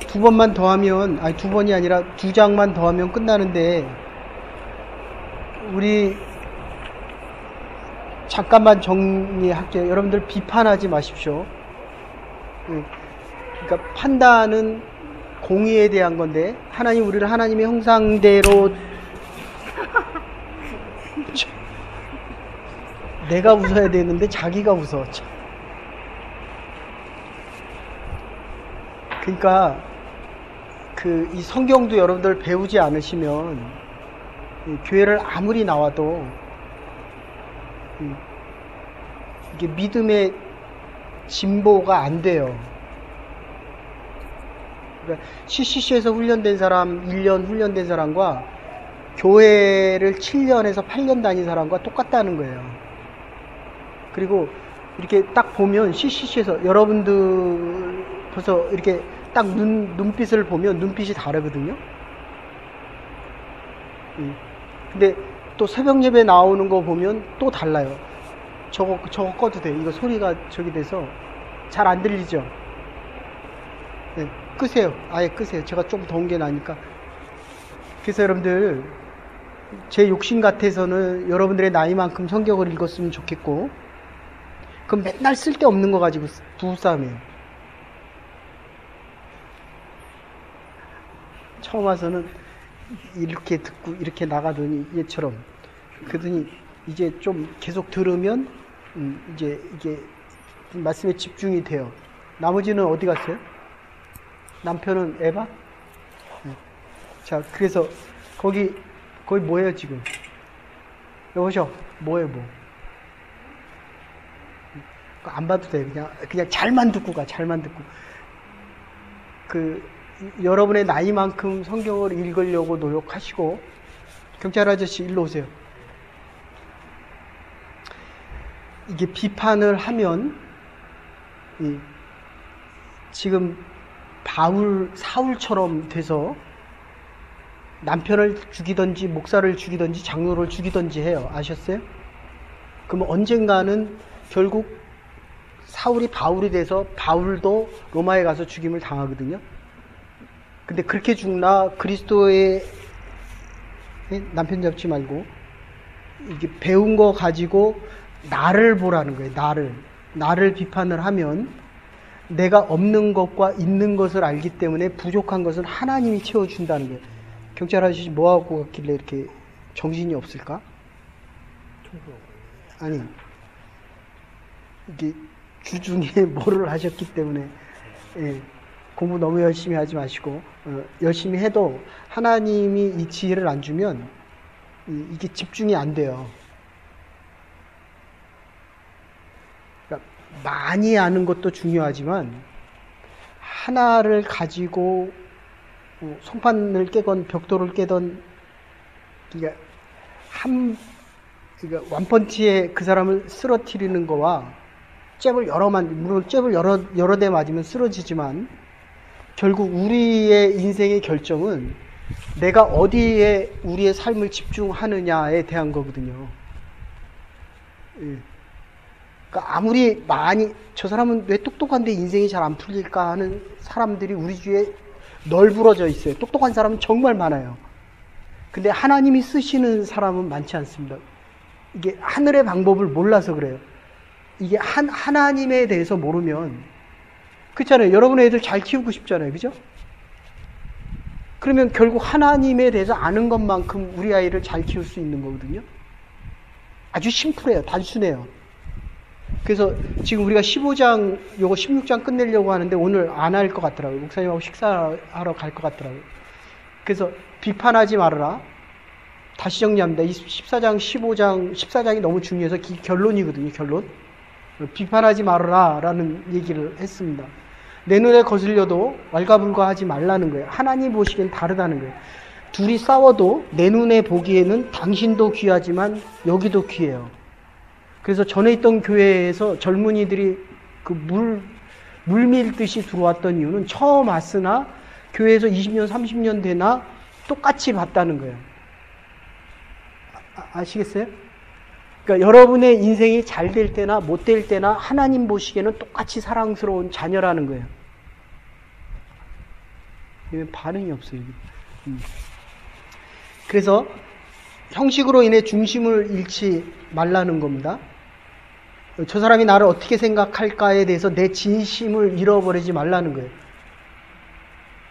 두 번만 더 하면, 아니 두 번이 아니라 두 장만 더 하면 끝나는데, 우리 잠깐만 정리할게요. 여러분들 비판하지 마십시오. 그러니까 판단은 공의에 대한 건데, 하나님 우리를 하나님의 형상대로 내가 웃어야 되는데 자기가 웃어. 그러니까 이 성경도 여러분들 배우지 않으시면 교회를 아무리 나와도 이게 믿음의 진보가 안 돼요. 그러니까 CCC에서 훈련된 사람, 1년 훈련된 사람과 교회를 7년에서 8년 다닌 사람과 똑같다는 거예요. 그리고 이렇게 딱 보면 CCC에서 여러분들 벌써 이렇게 딱 눈빛을 보면 눈빛이 다르거든요. 근데 또 새벽 예배 나오는 거 보면 또 달라요. 저거 꺼도 돼. 이거 소리가 저기 돼서 잘 안 들리죠? 네, 끄세요. 아예 끄세요. 제가 좀 더운 게 나니까. 그래서 여러분들, 제 욕심 같아서는 여러분들의 나이만큼 성경을 읽었으면 좋겠고, 그럼 맨날 쓸데없는 거 가지고 부부싸움이에요. 처음 와서는 이렇게 듣고 이렇게 나가더니 얘처럼, 그러더니 이제 좀 계속 들으면 이제 이게 말씀에 집중이 돼요. 나머지는 어디 갔어요? 남편은 에바? 네. 자, 그래서 거기 뭐예요 지금? 여보셔, 뭐예요 뭐? 안 봐도 돼. 그냥 잘만 듣고 가. 잘만 듣고. 여러분의 나이만큼 성경을 읽으려고 노력하시고. 경찰 아저씨 일로 오세요. 이게 비판을 하면 지금 사울처럼 돼서 남편을 죽이든지 목사를 죽이든지 장로를 죽이든지 해요. 아셨어요? 그러면 언젠가는 결국 사울이 바울이 돼서 바울도 로마에 가서 죽임을 당하거든요. 근데 그렇게 죽나 그리스도의 남편 잡지 말고 이게 배운 거 가지고 나를 보라는 거예요. 나를 비판을 하면 내가 없는 것과 있는 것을 알기 때문에 부족한 것은 하나님이 채워준다는 거예요. 경찰 아저씨 뭐하고 갔길래 이렇게 정신이 없을까? 아니, 이게 주중에 뭐를 하셨기 때문에 공부 너무 열심히 하지 마시고 열심히 해도 하나님이 이 지혜를 안 주면 이게 집중이 안 돼요. 그러니까 많이 아는 것도 중요하지만 하나를 가지고 송판을 깨건 벽돌을 깨던 그러니까 완펀치에 그 사람을 쓰러뜨리는 거와 물론 잽을 여러 대 맞으면 쓰러지지만 결국 우리의 인생의 결정은 내가 어디에 우리의 삶을 집중하느냐에 대한 거거든요. 그러니까 아무리 저 사람은 왜 똑똑한데 인생이 잘 안 풀릴까 하는 사람들이 우리 주위에 널브러져 있어요. 똑똑한 사람은 정말 많아요. 근데 하나님이 쓰시는 사람은 많지 않습니다. 이게 하늘의 방법을 몰라서 그래요. 이게 하나님에 대해서 모르면, 그렇잖아요. 여러분의 애들 잘 키우고 싶잖아요. 그죠? 그러면 결국 하나님에 대해서 아는 것만큼 우리 아이를 잘 키울 수 있는 거거든요. 아주 심플해요. 단순해요. 그래서 지금 우리가 15장, 요거 16장 끝내려고 하는데 오늘 안 할 것 같더라고요. 목사님하고 식사하러 갈 것 같더라고요. 그래서 비판하지 말아라. 다시 정리합니다. 이 14장, 15장, 14장이 너무 중요해서 결론이거든요. 결론. 비판하지 말아라 라는 얘기를 했습니다. 내 눈에 거슬려도 왈가불가하지 말라는 거예요. 하나님 보시기엔 다르다는 거예요. 둘이 싸워도 내 눈에 보기에는 당신도 귀하지만 여기도 귀해요. 그래서 전에 있던 교회에서 젊은이들이 물 밀듯이 들어왔던 이유는 처음 왔으나 교회에서 20년, 30년 되나 똑같이 봤다는 거예요. 아시겠어요? 그러니까 여러분의 인생이 잘 될 때나 못 될 때나 하나님 보시기에는 똑같이 사랑스러운 자녀라는 거예요. 반응이 없어요. 그래서 형식으로 인해 중심을 잃지 말라는 겁니다. 저 사람이 나를 어떻게 생각할까에 대해서 내 진심을 잃어버리지 말라는 거예요.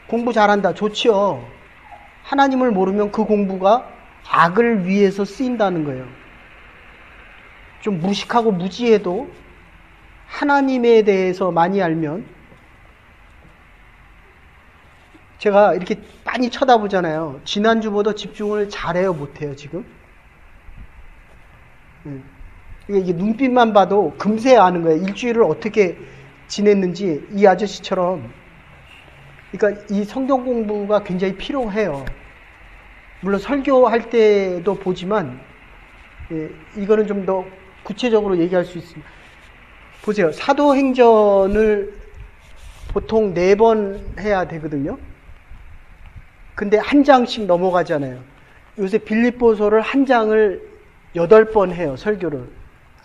공부 잘한다. 좋지요. 하나님을 모르면 그 공부가 악을 위해서 쓰인다는 거예요. 좀 무식하고 무지해도 하나님에 대해서 많이 알면, 제가 이렇게 많이 쳐다보잖아요. 지난주보다 집중을 잘해요, 못해요, 지금? 이게 눈빛만 봐도 금세 아는 거예요. 일주일을 어떻게 지냈는지, 이 아저씨처럼. 그러니까 이 성경 공부가 굉장히 필요해요. 물론 설교할 때도 보지만, 이거는 좀 더 구체적으로 얘기할 수 있습니다. 보세요. 사도행전을 보통 4번 해야 되거든요. 근데 한 장씩 넘어가잖아요. 요새 빌립보서를 한 장을 8번 해요. 설교를.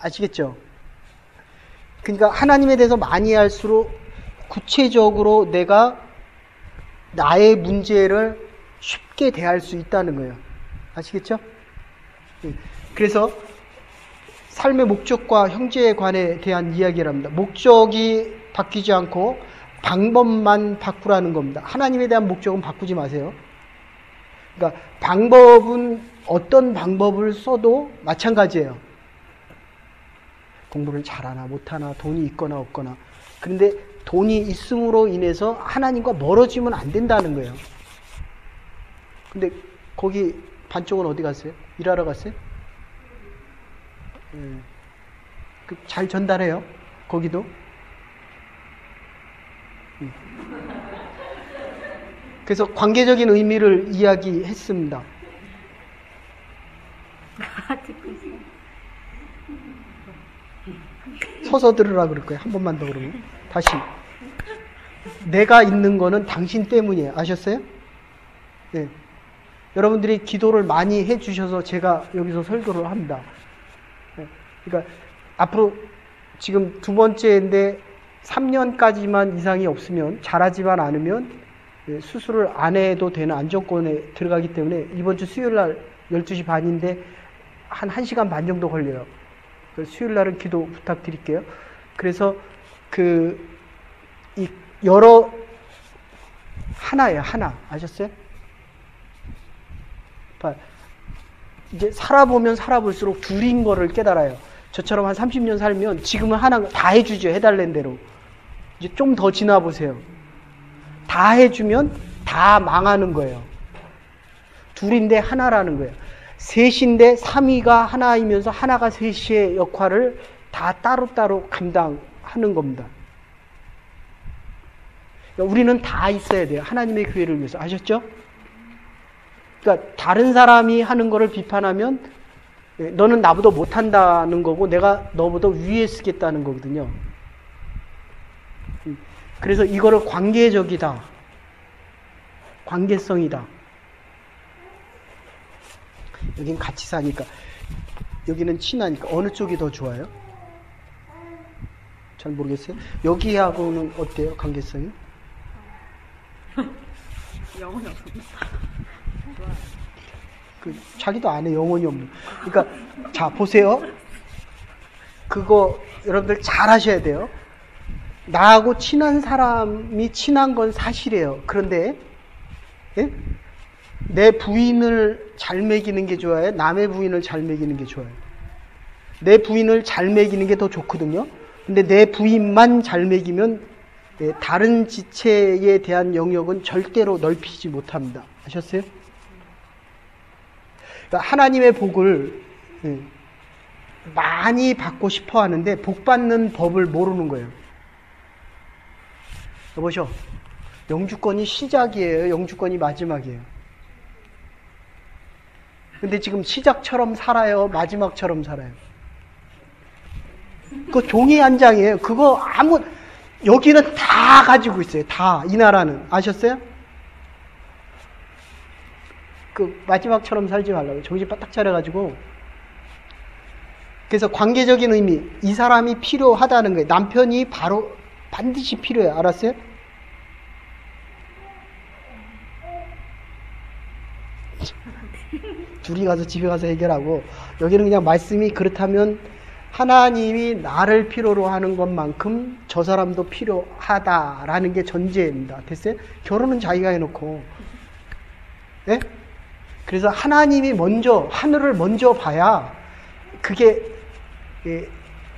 아시겠죠? 그러니까 하나님에 대해서 많이 할수록 구체적으로 내가 나의 문제를 쉽게 대할 수 있다는 거예요. 아시겠죠? 그래서 삶의 목적과 형제에 관해 대한 이야기랍니다. 목적이 바뀌지 않고 방법만 바꾸라는 겁니다. 하나님에 대한 목적은 바꾸지 마세요. 그러니까 방법은 어떤 방법을 써도 마찬가지예요. 공부를 잘하나 못하나 돈이 있거나 없거나. 그런데 돈이 있음으로 인해서 하나님과 멀어지면 안 된다는 거예요. 근데 거기 반쪽은 어디 갔어요? 일하러 갔어요? 잘 전달해요. 거기도. 그래서 관계적인 의미를 이야기했습니다. 서서 들으라 그럴 거예요. 한 번만 더 그러면. 다시. 내가 있는 거는 당신 때문이에요. 아셨어요? 네. 여러분들이 기도를 많이 해주셔서 제가 여기서 설교를 합니다. 네. 그러니까 앞으로 지금 2번째인데 3년까지만 이상이 없으면, 잘하지만 않으면 수술을 안 해도 되는 안정권에 들어가기 때문에 이번 주 수요일 날 12시 반인데 한 1시간 반 정도 걸려요. 수요일 날은 기도 부탁드릴게요. 그래서 이 하나예요, 하나. 아셨어요? 이제 살아보면 살아볼수록 둘인 거를 깨달아요. 저처럼 한 30년 살면 지금은 하나 다 해주죠. 해달라는 대로. 이제 좀 더 지나보세요. 다 해주면 다 망하는 거예요. 둘인데 하나라는 거예요. 셋인데 3위가 하나이면서 하나가 셋의 역할을 다 따로따로 감당하는 겁니다. 우리는 다 있어야 돼요. 하나님의 교회를 위해서. 아셨죠? 그러니까 다른 사람이 하는 거를 비판하면 너는 나보다 못한다는 거고 내가 너보다 위에 쓰겠다는 거거든요. 그래서 이거를 관계적이다. 관계성이다. 여긴 같이 사니까, 여기는 친하니까 어느 쪽이 더 좋아요? 잘 모르겠어요. 여기하고는 어때요? 관계성이? 영혼이 없습니다. 자기도 안 해. 영혼이 없는. 그러니까 자 보세요. 그거 여러분들 잘 하셔야 돼요. 나하고 친한 사람이 친한 건 사실이에요. 그런데 내 부인을 잘 먹이는 게 좋아요? 남의 부인을 잘 먹이는 게 좋아요? 내 부인을 잘 먹이는 게 더 좋거든요. 근데 내 부인만 잘 먹이면 다른 지체에 대한 영역은 절대로 넓히지 못합니다. 아셨어요? 그러니까 하나님의 복을 많이 받고 싶어 하는데 복 받는 법을 모르는 거예요. 여보셔, 영주권이 시작이에요? 영주권이 마지막이에요? 근데 지금 시작처럼 살아요? 마지막처럼 살아요? 그거 종이 한 장이에요. 그거 여기는 다 가지고 있어요. 다. 이 나라는. 아셨어요? 마지막처럼 살지 말라고. 정신 바짝 차려가지고. 그래서 관계적인 의미. 이 사람이 필요하다는 거예요. 남편이 반드시 필요해요. 알았어요? 둘이 가서 집에 가서 해결하고, 여기는 그냥 말씀이 그렇다면 하나님이 나를 필요로 하는 것만큼 저 사람도 필요하다라는 게 전제입니다. 됐어요? 결혼은 자기가 해놓고. 예? 그래서 하나님이 먼저, 하늘을 먼저 봐야 그게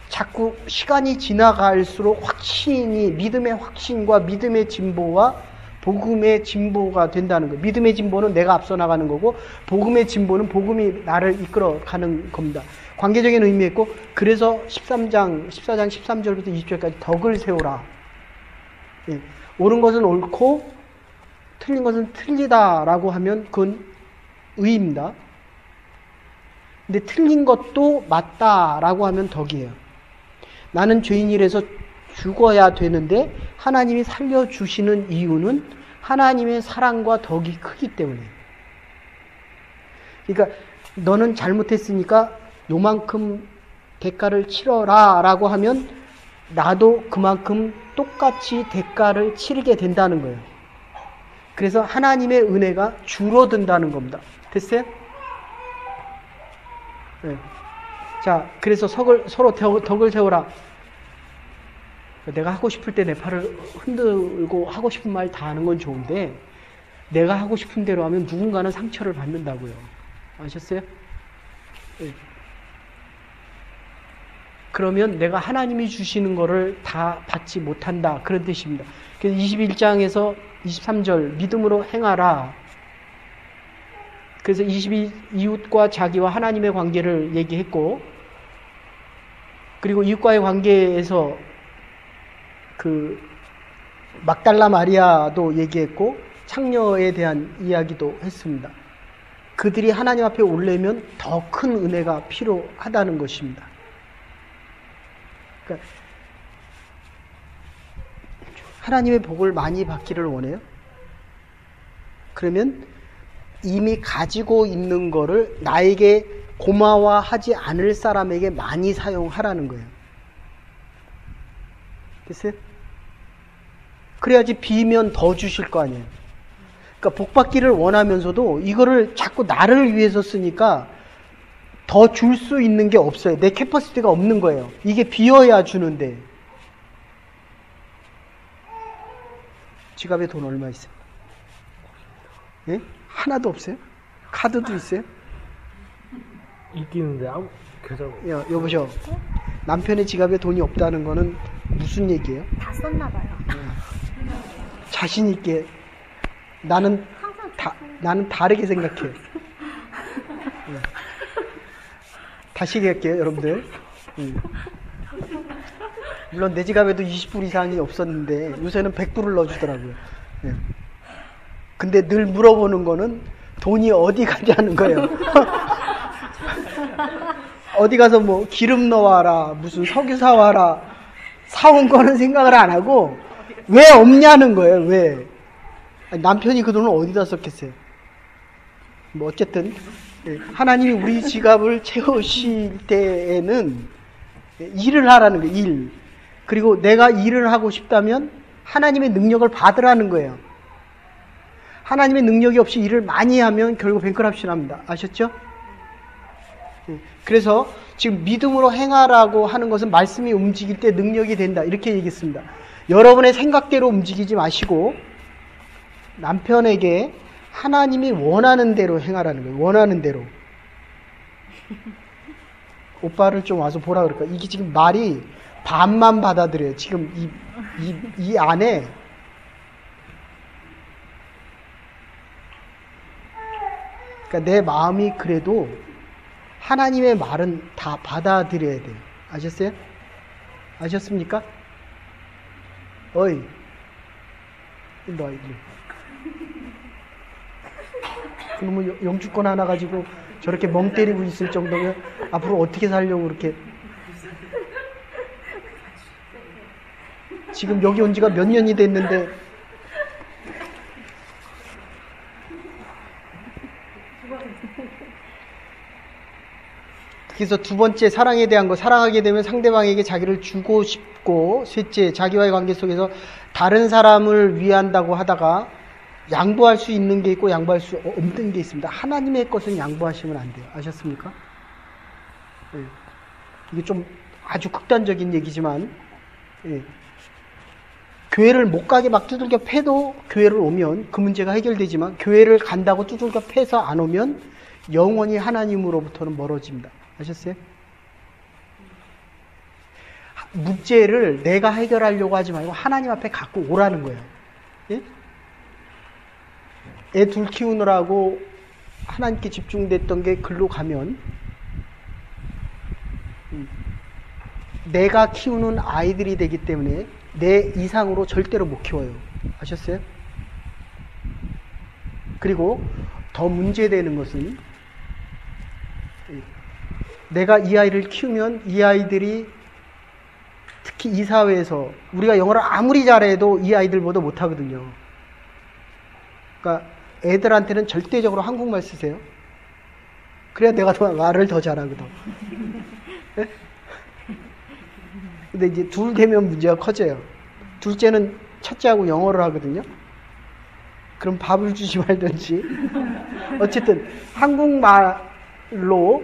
자꾸 시간이 지나갈수록 확신이, 믿음의 확신과 믿음의 진보와 복음의 진보가 된다는 거예요. 믿음의 진보는 내가 앞서 나가는 거고, 복음의 진보는 복음이 나를 이끌어 가는 겁니다. 관계적인 의미가 있고, 그래서 14장 13절부터 20절까지 덕을 세우라. 예. 옳은 것은 옳고 틀린 것은 틀리다라고 하면 그건 의입니다. 근데 틀린 것도 맞다라고 하면 덕이에요. 나는 죄인이라서 죽어야 되는데 하나님이 살려주시는 이유는 하나님의 사랑과 덕이 크기 때문에. 그러니까 너는 잘못했으니까 요만큼 대가를 치러라 라고 하면 나도 그만큼 똑같이 대가를 치르게 된다는 거예요. 그래서 하나님의 은혜가 줄어든다는 겁니다. 됐어요? 네. 자, 그래서 서로 덕을 세워라. 내가 하고 싶을 때 내 팔을 흔들고 하고 싶은 말 다 하는 건 좋은데, 내가 하고 싶은 대로 하면 누군가는 상처를 받는다고요. 아셨어요? 네. 그러면 내가 하나님이 주시는 거를 다 받지 못한다. 그런 뜻입니다. 그래서 21장에서 23절 믿음으로 행하라. 그래서 22 이웃과 자기와 하나님의 관계를 얘기했고, 그리고 이웃과의 관계에서 그 막달라 마리아도 얘기했고 창녀에 대한 이야기도 했습니다. 그들이 하나님 앞에 오려면 더 큰 은혜가 필요하다는 것입니다. 그러니까 하나님의 복을 많이 받기를 원해요. 그러면 이미 가지고 있는 거를 나에게 고마워하지 않을 사람에게 많이 사용하라는 거예요. 됐어요? 그래야지 비면 더 주실 거 아니에요. 그러니까 복 받기를 원하면서도 이거를 자꾸 나를 위해서 쓰니까 더 줄 수 있는 게 없어요. 내 캐퍼시티가 없는 거예요. 이게 비어야 주는데. 지갑에 돈 얼마 있어요? 예? 하나도 없어요? 카드도 있어요? 있기는데 아무 계좌가. 여보셔. 남편의 지갑에 돈이 없다는 거는 무슨 얘기예요? 다 썼나 봐요. 자신 있게. 나는 다르게 생각해. 다시 얘기할게요, 여러분들. 물론 내 지갑에도 20불 이상이 없었는데 요새는 100불을 넣어주더라고요. 근데 늘 물어보는 거는 돈이 어디 가냐는 거예요. 어디 가서 뭐 기름 넣어와라, 무슨 석유 사와라, 사온 거는 생각을 안 하고 왜 없냐는 거예요. 왜? 아니, 남편이 그 돈을 어디다 썼겠어요? 뭐 어쨌든 하나님이 우리 지갑을 채우실 때에는 일을 하라는 거예요. 일. 그리고 내가 일을 하고 싶다면 하나님의 능력을 받으라는 거예요. 하나님의 능력이 없이 일을 많이 하면 결국 뱅크럽션 합니다. 아셨죠? 그래서 지금 믿음으로 행하라고 하는 것은 말씀이 움직일 때 능력이 된다. 이렇게 얘기했습니다. 여러분의 생각대로 움직이지 마시고 남편에게 하나님이 원하는 대로 행하라는 거예요. 원하는 대로. 오빠를 좀 와서 보라 그럴까? 이게 지금 말이 반만 받아들여요. 지금 이 안에 그러니까 내 마음이 그래도 하나님의 말은 다 받아들여야 돼요. 아셨어요? 아셨습니까? 어이, 일로 와, 일로. 그놈의 영주권 하나 가지고 저렇게 멍 때리고 있을 정도면 앞으로 어떻게 살려고 그렇게. 지금 여기 온 지가 몇 년이 됐는데 그래서 두 번째 사랑에 대한 거, 사랑하게 되면 상대방에게 자기를 주고 싶고, 셋째 자기와의 관계 속에서 다른 사람을 위한다고 하다가 양보할 수 있는 게 있고 양보할 수 없는 게 있습니다. 하나님의 것은 양보하시면 안 돼요. 아셨습니까? 예. 이게 좀 아주 극단적인 얘기지만, 예. 교회를 못 가게 막 두들겨 패도 교회를 오면 그 문제가 해결되지만, 교회를 간다고 두들겨 패서 안 오면 영원히 하나님으로부터는 멀어집니다. 아셨어요? 문제를 내가 해결하려고 하지 말고 하나님 앞에 갖고 오라는 거예요. 예? 애 둘 키우느라고 하나님께 집중됐던 게 글로 가면 내가 키우는 아이들이 되기 때문에 내 이상으로 절대로 못 키워요. 아셨어요? 그리고 더 문제되는 것은 내가 이 아이를 키우면 이 아이들이 특히 이 사회에서 우리가 영어를 아무리 잘해도 이 아이들보다 못하거든요. 그러니까 애들한테는 절대적으로 한국말 쓰세요. 그래야 내가 말을 더 잘하거든. 네? 근데 이제 둘 되면 문제가 커져요. 둘째는 첫째하고 영어를 하거든요. 그럼 밥을 주지 말든지. 어쨌든 한국말로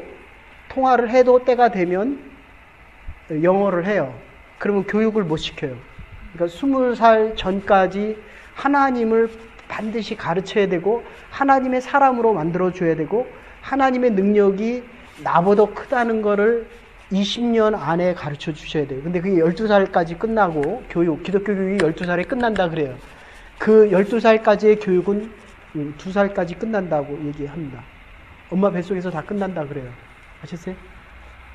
통화를 해도 때가 되면 영어를 해요. 그러면 교육을 못 시켜요. 그러니까 20살 전까지 하나님을 반드시 가르쳐야 되고 하나님의 사람으로 만들어줘야 되고 하나님의 능력이 나보다 크다는 거를 20년 안에 가르쳐 주셔야 돼요. 근데 그게 12살까지 끝나고 기독교 교육이 12살에 끝난다 그래요. 그 12살까지의 교육은 2살까지 끝난다고 얘기합니다. 엄마 뱃속에서 다 끝난다 그래요. 아셨어요?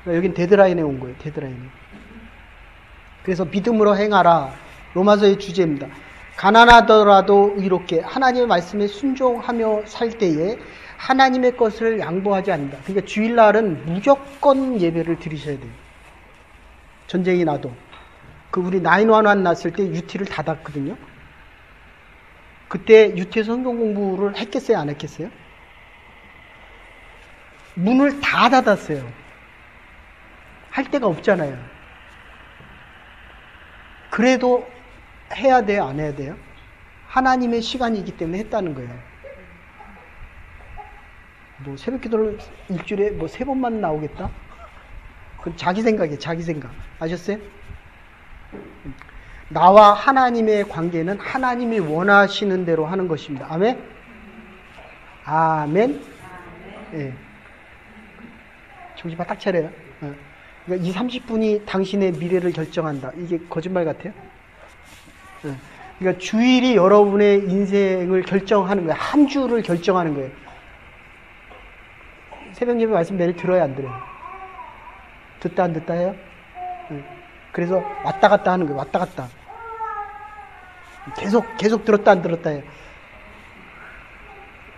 그러니까 여긴 데드라인에 온 거예요. 데드라인에. 그래서 믿음으로 행하라. 로마서의 주제입니다. 가난하더라도 의롭게 하나님의 말씀에 순종하며 살 때에 하나님의 것을 양보하지 않는다. 그러니까 주일날은 무조건 예배를 드리셔야 돼요. 전쟁이 나도. 우리 911 났을 때 UT를 닫았거든요. 그때 UT 성경 공부를 했겠어요? 안 했겠어요? 문을 다 닫았어요. 할 데가 없잖아요. 그래도 해야 돼요? 안 해야 돼요? 하나님의 시간이기 때문에 했다는 거예요. 뭐 새벽 기도를 일주일에 뭐 3번만 나오겠다? 그건 자기 생각이에요. 자기 생각. 아셨어요? 나와 하나님의 관계는 하나님이 원하시는 대로 하는 것입니다. 아멘? 아멘? 예. 정신 바짝 차려요. 그러니까 이 30분이 당신의 미래를 결정한다. 이게 거짓말 같아요? 그러니까 주일이 여러분의 인생을 결정하는 거예요. 한 주를 결정하는 거예요. 새벽 예배 말씀 매일 들어야 안 들어요? 듣다 안 듣다 해요? 그래서 왔다 갔다 하는 거예요. 왔다 갔다. 계속 들었다 안 들었다 해요.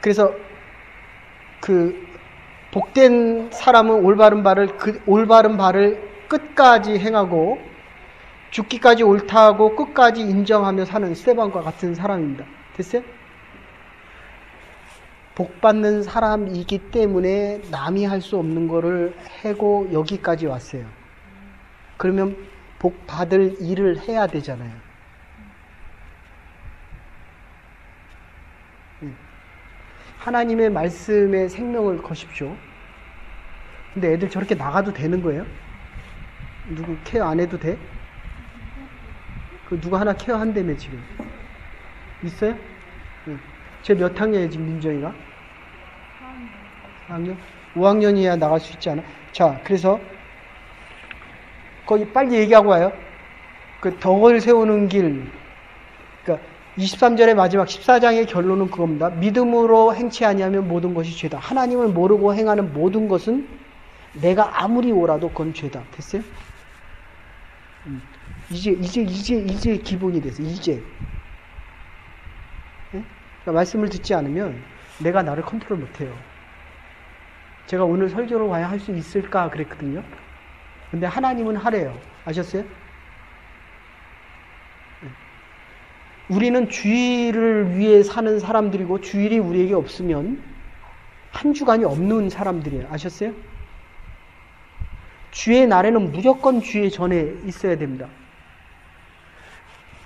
그래서 복된 사람은 올바른 발을 끝까지 행하고 죽기까지 옳다고 끝까지 인정하며 사는 스데반과 같은 사람입니다. 됐어요? 복 받는 사람이기 때문에 남이 할 수 없는 거를 해고 여기까지 왔어요. 그러면 복 받을 일을 해야 되잖아요. 하나님의 말씀에 생명을 거십시오. 근데 애들 저렇게 나가도 되는 거예요? 누구 케어 안 해도 돼? 누가 하나 케어 한다며 지금. 있어요? 쟤 몇 학년이에요 지금 민정이가? 4학년? 5학년이야 나갈 수 있지 않아? 자, 그래서 거기 빨리 얘기하고 와요. 덕을 세우는 길. 그러니까 23절의 마지막 14장의 결론은 그겁니다. 믿음으로 행치 아니하면 모든 것이 죄다. 하나님을 모르고 행하는 모든 것은 내가 아무리 오라도 그건 죄다. 됐어요? 이제 기본이 됐어요. 이제. 네? 그러니까 말씀을 듣지 않으면 내가 나를 컨트롤 못해요. 제가 오늘 설교를 과연 할 수 있을까 그랬거든요. 근데 하나님은 하래요. 아셨어요? 우리는 주일을 위해 사는 사람들이고 주일이 우리에게 없으면 한 주간이 없는 사람들이에요. 아셨어요? 주의 날에는 무조건 주의 전에 있어야 됩니다.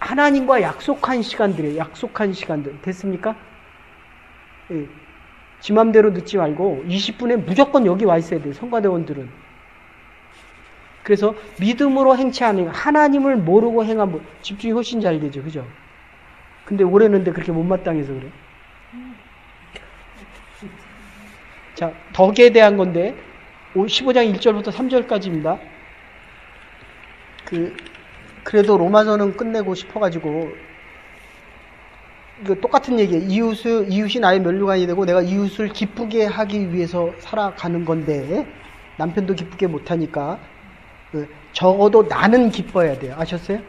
하나님과 약속한 시간들이에요. 약속한 시간들. 됐습니까? 예. 지 맘대로 늦지 말고 20분에 무조건 여기 와 있어야 돼요. 성가대원들은. 그래서 믿음으로 행치 않으면 하나님을 모르고 행하면 집중이 훨씬 잘 되죠. 그죠? 근데 올해는 그렇게 못마땅해서 그래. 자, 덕에 대한 건데 15장 1절부터 3절까지입니다. 그래도 로마서는 끝내고 싶어가지고 이거 똑같은 얘기예요. 이웃이 나의 면류관이 되고 내가 이웃을 기쁘게 하기 위해서 살아가는 건데 남편도 기쁘게 못하니까 적어도 나는 기뻐야 돼요. 아셨어요?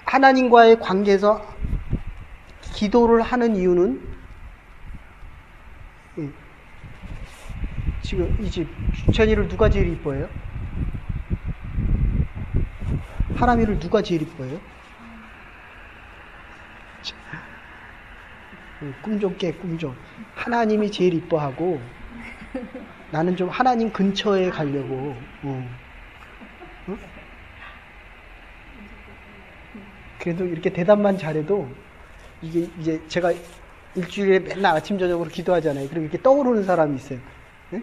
하나님과의 관계에서 기도를 하는 이유는 지금 이 집 주찬이를 누가 제일 이뻐해요? 하람이를 누가 제일 이뻐해요? 꿈 좀 깨, 꿈 좀. 하나님이 제일 이뻐하고 나는 좀 하나님 근처에 가려고. 그래도 이렇게 대답만 잘해도 이게 이제 제가 일주일에 맨날 아침 저녁으로 기도하잖아요. 그리고 이렇게 떠오르는 사람이 있어요. 네?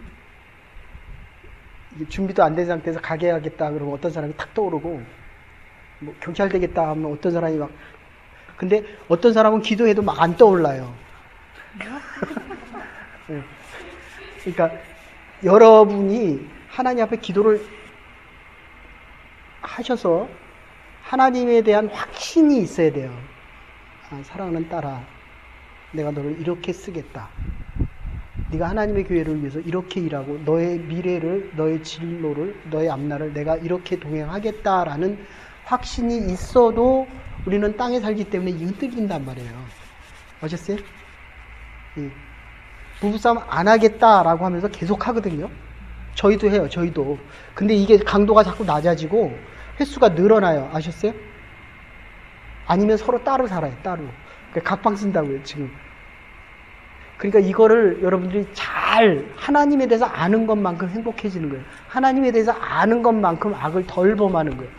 이게 준비도 안 된 상태에서 가게 하겠다 그러면 어떤 사람이 탁 떠오르고 뭐 경찰 되겠다 하면 어떤 사람이 막 근데 어떤 사람은 기도해도 막 안 떠올라요. 네. 그러니까 여러분이 하나님 앞에 기도를 하셔서 하나님에 대한 확신이 있어야 돼요. 아, 사랑하는 딸아, 내가 너를 이렇게 쓰겠다. 네가 하나님의 교회를 위해서 이렇게 일하고 너의 미래를, 너의 진로를, 너의 앞날을 내가 이렇게 동행하겠다라는 확신이 있어도 우리는 땅에 살기 때문에 흔들린단 말이에요. 아셨어요? 예. 부부싸움 안 하겠다라고 하면서 계속 하거든요. 저희도 해요. 저희도. 근데 이게 강도가 자꾸 낮아지고 횟수가 늘어나요. 아셨어요? 아니면 서로 따로 살아요. 따로. 각방 쓴다고요. 지금. 그러니까 이거를 여러분들이 잘 하나님에 대해서 아는 것만큼 행복해지는 거예요. 하나님에 대해서 아는 것만큼 악을 덜 범하는 거예요.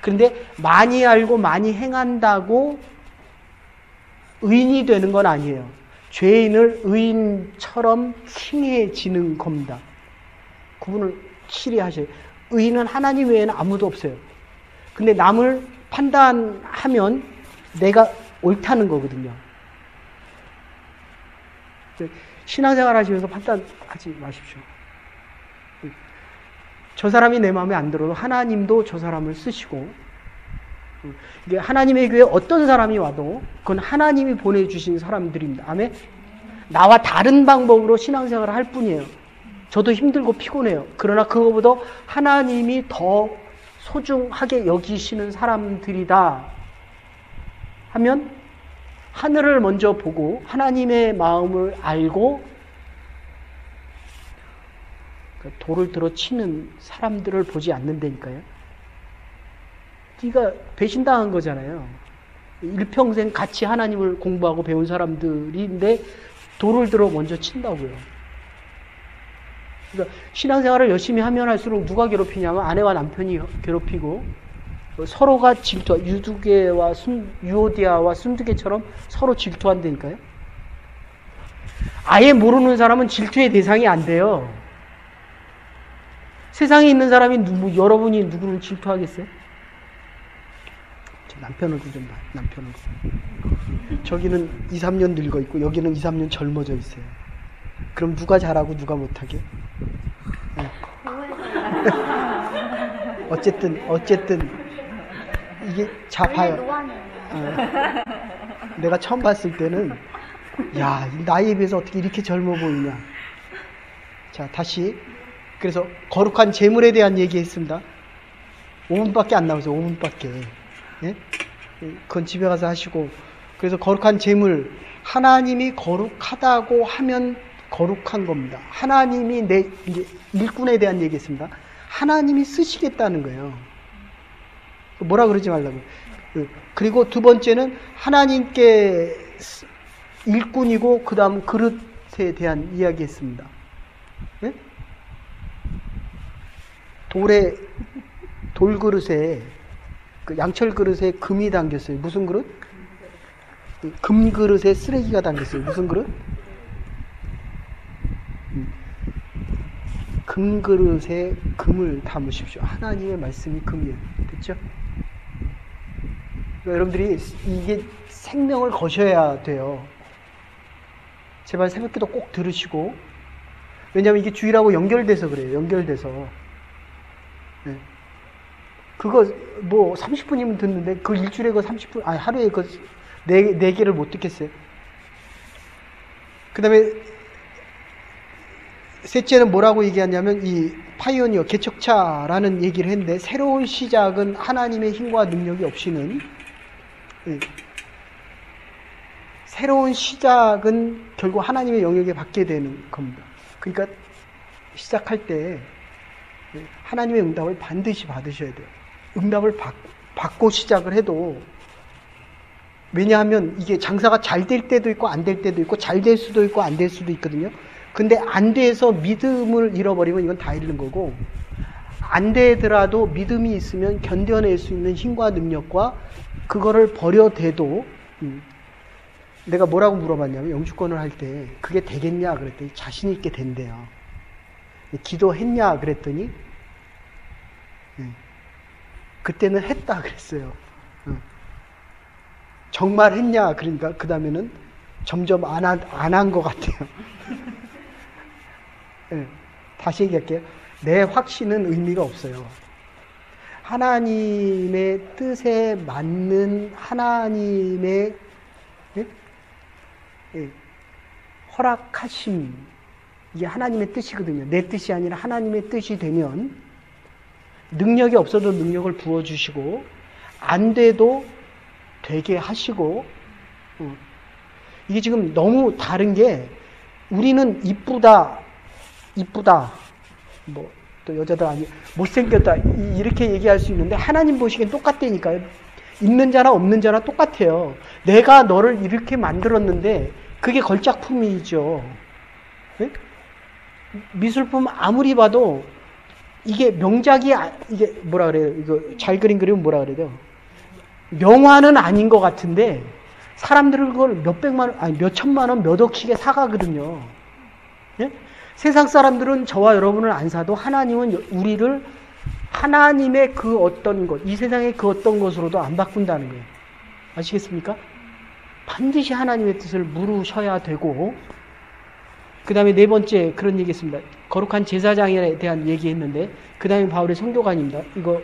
그런데 많이 알고 많이 행한다고 의인이 되는 건 아니에요. 죄인을 의인처럼 칭해지는 겁니다. 구분을 확실히 하셔요. 의인은 하나님 외에는 아무도 없어요. 근데 남을 판단하면 내가 옳다는 거거든요. 신앙생활 하시면서 판단하지 마십시오. 저 사람이 내 마음에 안 들어도 하나님도 저 사람을 쓰시고, 이게 하나님의 교회에 어떤 사람이 와도 그건 하나님이 보내주신 사람들입니다. 아멘? 나와 다른 방법으로 신앙생활을 할 뿐이에요. 저도 힘들고 피곤해요. 그러나 그거보다 하나님이 더 소중하게 여기시는 사람들이다 하면 하늘을 먼저 보고 하나님의 마음을 알고 돌을 들어 치는 사람들을 보지 않는다니까요. 네가 배신당한 거잖아요. 일평생 같이 하나님을 공부하고 배운 사람들인데 돌을 들어 먼저 친다고요. 그러니까 신앙생활을 열심히 하면 할수록 누가 괴롭히냐면 아내와 남편이 괴롭히고 서로가 질투, 유오디아와 순두개처럼 서로 질투한다니까요. 아예 모르는 사람은 질투의 대상이 안 돼요. 세상에 있는 사람이 여러분이 누구를 질투하겠어요? 제 남편 얼굴 좀 봐. 남편 얼굴. 저기는 2, 3년 늙어 있고 여기는 2, 3년 젊어져 있어요. 그럼 누가 잘하고 누가 못하게? 네. 어쨌든 이게 봐요. 내가 처음 봤을 때는 야, 나이에 비해서 어떻게 이렇게 젊어 보이냐. 자, 다시. 그래서 거룩한 재물에 대한 얘기했습니다. 5분밖에 안 나오죠. 5분밖에. 예? 그건 집에 가서 하시고. 그래서 거룩한 재물, 하나님이 거룩하다고 하면 거룩한 겁니다. 하나님이 이제 일꾼에 대한 얘기했습니다. 하나님이 쓰시겠다는 거예요. 뭐라 그러지 말라고. 그리고 두 번째는 하나님께 일꾼이고 그 다음 그릇에 대한 이야기했습니다. 네? 돌그릇에 그 양철 그릇에 금이 담겼어요. 무슨 그릇? 금 그릇에 쓰레기가 담겼어요. 무슨 그릇? 금 그릇에 금을 담으십시오. 하나님의 말씀이 금이에요. 됐죠? 그러니까 여러분들이 이게 생명을 거셔야 돼요. 제발 새벽기도 꼭 들으시고, 왜냐하면 이게 주일하고 연결돼서 그래요. 연결돼서. 네. 그거 뭐 30분이면 듣는데 그 일주일에 그 30분, 아니 하루에 그 네 개를 못 듣겠어요. 그 다음에 셋째는 뭐라고 얘기하냐면 이 파이오니어, 개척자라는 얘기를 했는데, 새로운 시작은 하나님의 힘과 능력이 없이는, 새로운 시작은 결국 하나님의 영역에 받게 되는 겁니다. 그러니까 시작할 때 하나님의 응답을 반드시 받으셔야 돼요. 응답을 받고 시작을 해도, 왜냐하면 이게 장사가 잘 될 때도 있고 안 될 때도 있고 잘 될 수도 있고 안 될 수도 있거든요. 근데 안 돼서 믿음을 잃어버리면 이건 다 잃는 거고, 안 되더라도 믿음이 있으면 견뎌낼 수 있는 힘과 능력과 그거를 버려대도, 내가 뭐라고 물어봤냐면 영주권을 할 때 그게 되겠냐 그랬더니 자신 있게 된대요. 기도했냐 그랬더니 그때는 했다 그랬어요. 정말 했냐 그러니까 그 다음에는 점점 안 한 것 같아요. 다시 얘기할게요. 내 확신은 의미가 없어요. 하나님의 뜻에 맞는 하나님의 허락하심, 이게 하나님의 뜻이거든요. 내 뜻이 아니라 하나님의 뜻이 되면 능력이 없어도 능력을 부어주시고, 안 돼도 되게 하시고, 이게 지금 너무 다른 게, 우리는 이쁘다, 뭐, 또 여자들 아니, 못생겼다, 이렇게 얘기할 수 있는데, 하나님 보시기엔 똑같다니까요. 있는 자나 없는 자나 똑같아요. 내가 너를 이렇게 만들었는데, 그게 걸작품이죠. 네? 미술품 아무리 봐도, 이게 명작이, 이게 뭐라 그래요? 이거 잘 그린 그림은 뭐라 그래요? 명화는 아닌 것 같은데, 사람들은 그걸 몇백만 원, 아니 몇천만 원, 몇 억씩에 사가거든요. 예? 세상 사람들은 저와 여러분을 안 사도 하나님은 우리를 하나님의 그 어떤 것, 이 세상의 그 어떤 것으로도 안 바꾼다는 거예요. 아시겠습니까? 반드시 하나님의 뜻을 물으셔야 되고, 그 다음에 네 번째 그런 얘기 했습니다. 거룩한 제사장에 대한 얘기 했는데, 그 다음에 바울의 성교관입니다. 이거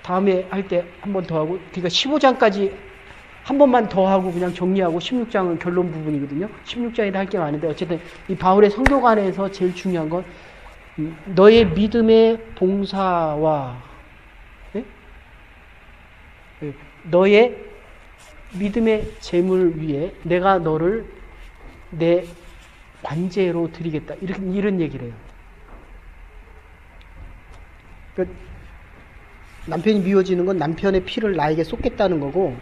다음에 할 때 한 번 더 하고, 그러니까 15장까지 한 번만 더 하고 그냥 정리하고 16장은 결론 부분이거든요. 16장에도 할 게 많은데, 어쨌든 이 바울의 성교관에서 제일 중요한 건 너의 믿음의 봉사와 너의 믿음의 제물 위에 내가 너를 내 관제로 드리겠다. 이런 얘기를 해요. 그러니까 남편이 미워지는 건 남편의 피를 나에게 쏟겠다는 거고,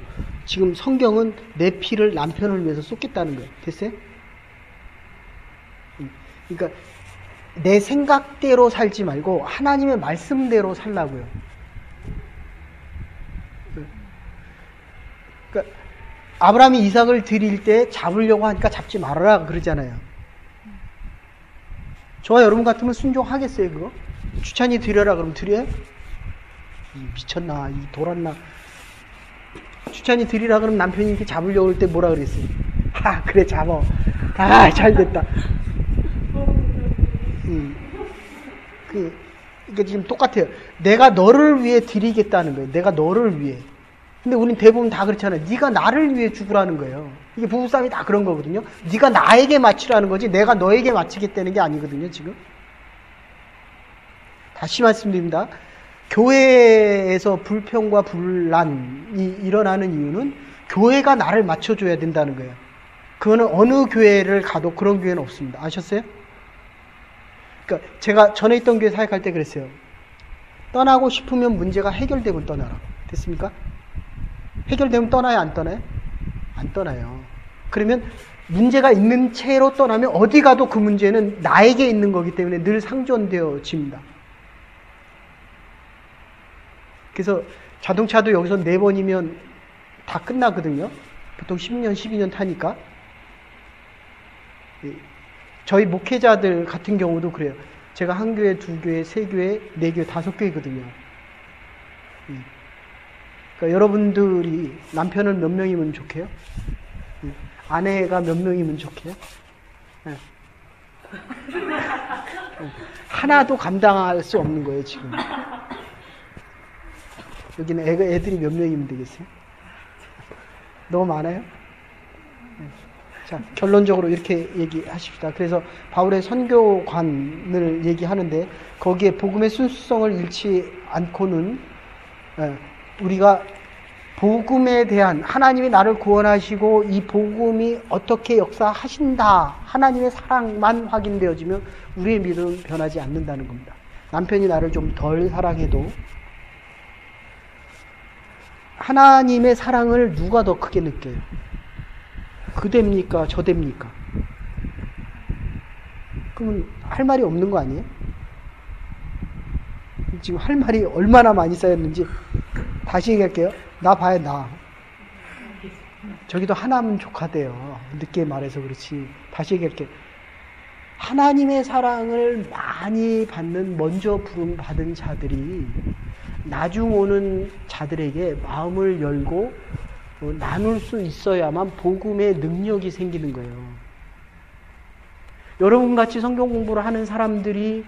지금 성경은 내 피를 남편을 위해서 쏟겠다는 거예요. 됐어요? 그러니까 내 생각대로 살지 말고 하나님의 말씀대로 살라고요. 그러니까 아브라함이 이삭을 드릴 때 잡으려고 하니까 잡지 말아라 그러잖아요. 저와 여러분 같으면 순종하겠어요, 그거? 추찬이 드려라 그러면 드려요? 미쳤나, 돌았나. 추찬이 드리라 그러면 남편이 이렇게 잡으려고 할 때 뭐라 그랬어요? 그래, 잡어. 잘 됐다. 그러니까 지금 똑같아요. 내가 너를 위해 드리겠다는 거예요. 내가 너를 위해. 근데 우린 대부분 다 그렇잖아요. 네가 나를 위해 죽으라는 거예요. 이게 부부싸움이 다 그런 거거든요. 네가 나에게 마치라는 거지 내가 너에게 마치겠다는 게 아니거든요, 지금. 다시 말씀드립니다. 교회에서 불평과 분란이 일어나는 이유는 교회가 나를 맞춰줘야 된다는 거예요. 그거는 어느 교회를 가도 그런 교회는 없습니다. 아셨어요? 그러니까 제가 전에 있던 교회 사역할 때 그랬어요. 떠나고 싶으면 문제가 해결되면 떠나라. 됐습니까? 해결되면 떠나요, 안 떠나요? 안 떠나요. 그러면 문제가 있는 채로 떠나면 어디 가도 그 문제는 나에게 있는 거기 때문에 늘 상존되어집니다. 그래서 자동차도 여기서 4번이면 다 끝나거든요. 보통 10년, 12년 타니까. 저희 목회자들 같은 경우도 그래요. 제가 한 교회, 두 교회, 세 교회, 네 교회, 5교회거든요. 그러니까 여러분들이 남편은 몇 명이면 좋게요? 아내가 몇 명이면 좋게요? 하나도 감당할 수 없는 거예요, 지금. 여기는 애들이 몇 명이면 되겠어요? 너무 많아요? 자, 결론적으로 이렇게 얘기하십시다. 그래서 바울의 선교관을 얘기하는데 거기에 복음의 순수성을 잃지 않고는 우리가 복음에 대한 하나님이 나를 구원하시고 이 복음이 어떻게 역사하신다. 하나님의 사랑만 확인되어지면 우리의 믿음은 변하지 않는다는 겁니다. 남편이 나를 좀 덜 사랑해도 하나님의 사랑을 누가 더 크게 느껴요? 그대입니까? 저대입니까? 그러면 할 말이 없는 거 아니에요? 지금 할 말이 얼마나 많이 쌓였는지 다시 얘기할게요. 나 봐요, 나. 저기도 하나면 족하대요. 늦게 말해서 그렇지. 다시 얘기할게요. 하나님의 사랑을 많이 받는, 먼저 부름 받은 자들이 나중 오는 자들에게 마음을 열고 나눌 수 있어야만 복음의 능력이 생기는 거예요. 여러분같이 성경 공부를 하는 사람들이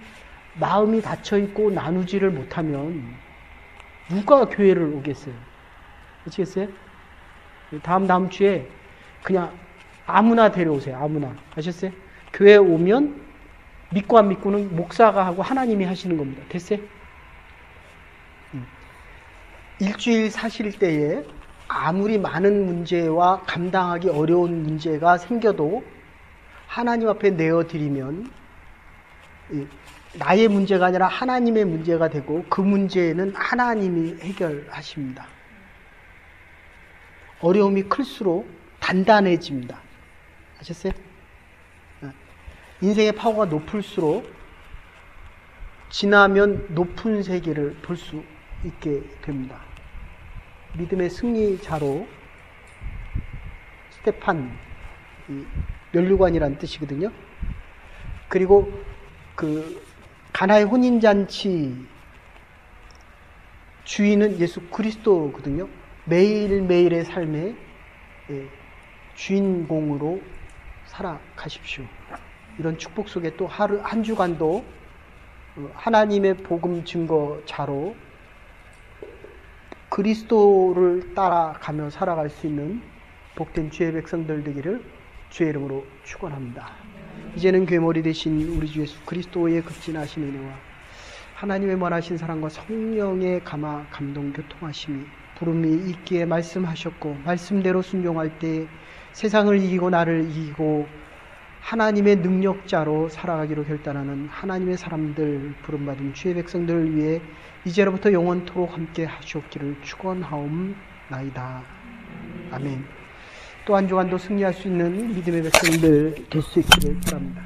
마음이 닫혀있고 나누지를 못하면 누가 교회를 오겠어요? 아시겠어요? 다음 주에 그냥 아무나 데려오세요. 아무나. 아셨어요? 교회 오면 믿고 안 믿고는 목사가 하고 하나님이 하시는 겁니다. 됐어요? 일주일 사실 때에 아무리 많은 문제와 감당하기 어려운 문제가 생겨도 하나님 앞에 내어드리면 나의 문제가 아니라 하나님의 문제가 되고 그 문제는 하나님이 해결하십니다. 어려움이 클수록 단단해집니다. 아셨어요? 인생의 파워가 높을수록 지나면 높은 세계를 볼 수 있게 됩니다. 믿음의 승리자로 스테판, 면류관이라는 뜻이거든요. 그리고 그 가나의 혼인잔치 주인은 예수 그리스도거든요. 매일매일의 삶의 주인공으로 살아가십시오. 이런 축복 속에 또 한 주간도 하나님의 복음 증거자로 그리스도를 따라가며 살아갈 수 있는 복된 주의 백성들 되기를 주의 이름으로 축원합니다. 이제는 괴물이 되신 우리 주 예수 그리스도의 극진하신 은혜와 하나님의 원하신 사랑과 성령의 감화 감동 교통하심이 부름이 있기에 말씀하셨고 말씀대로 순종할 때 세상을 이기고 나를 이기고 하나님의 능력자로 살아가기로 결단하는 하나님의 사람들 부름받은 주의 백성들을 위해 이제로부터 영원토록 함께 하시옵기를 축원하옵나이다. 아멘. 또 한 주간도 승리할 수 있는 믿음의 백성들 될 수 있기를 바랍니다.